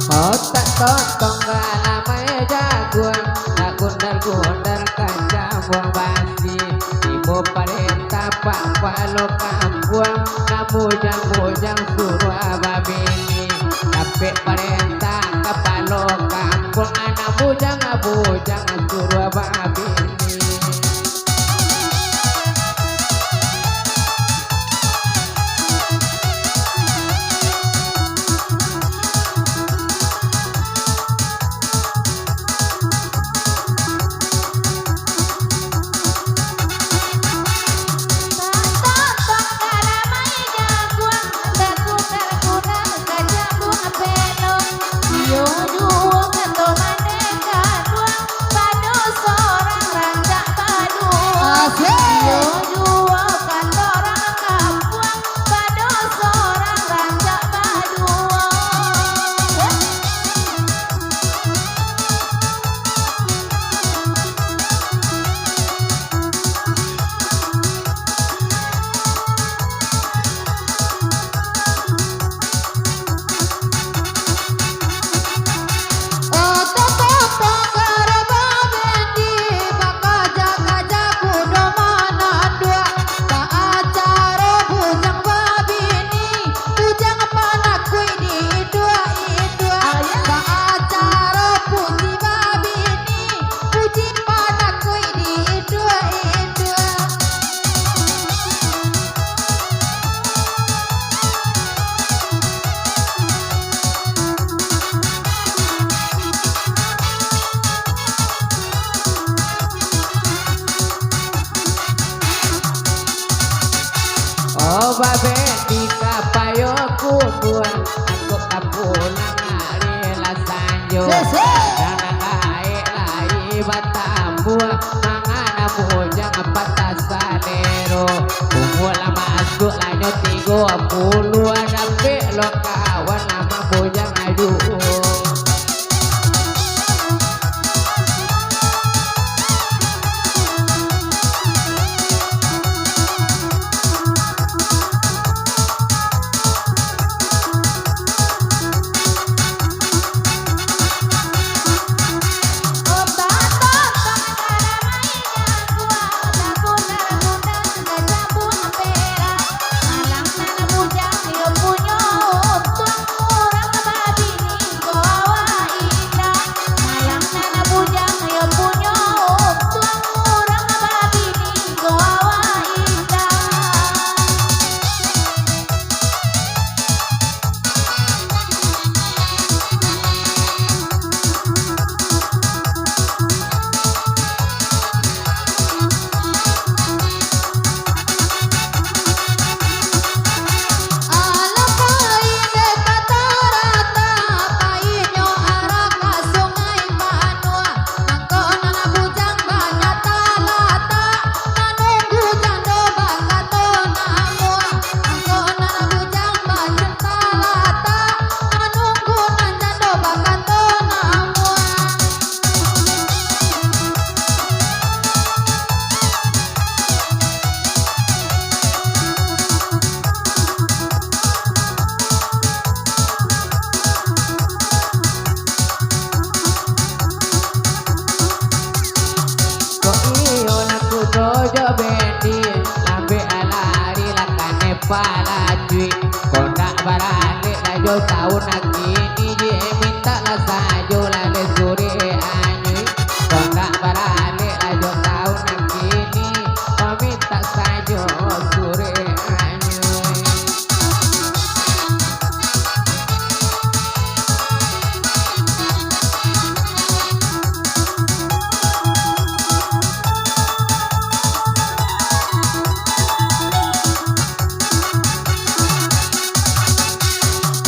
Otak totong galamai jagoan, tak gundar-gundar kaca buang basi. Ibu perintah pak palo kambuang, nak bujang-bujang suruh ababini. Tapi perintah kapalo kampung, anak bujang-bujang suruh ababini. Babe di kapayo kubuan, aku kapulang hari lasanjo. Jangan lai batambua, mangana bujang patas salero. Kumula masuk lanjut 30, ada belok kawan nama bujang aduh. Palajui kondak baralik lajo tahun lagi ni je minta lah sajo lah le sore anyui kondak baralik lajo tahun lagi ni minta sajo sore anyui.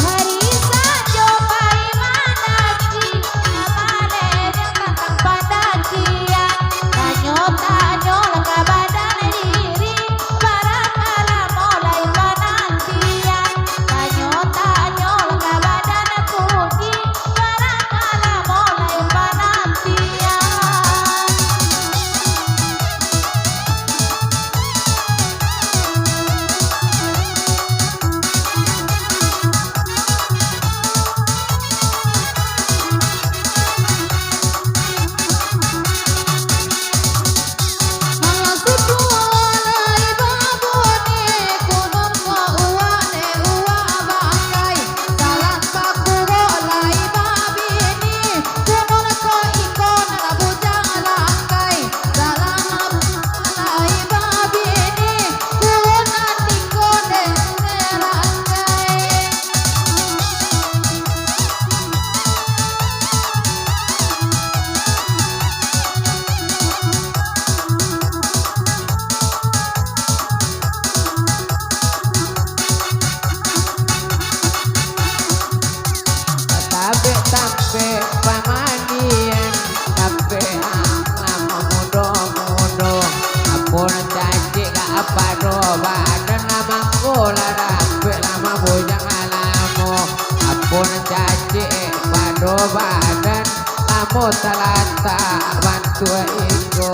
Hari sajo pai manaki adik sampai pamanian sampai lama mudo-mudo apun caci ka apa do badan lama kola rapi lama bujang alamu apun caci pado badan lamu talata bantu iko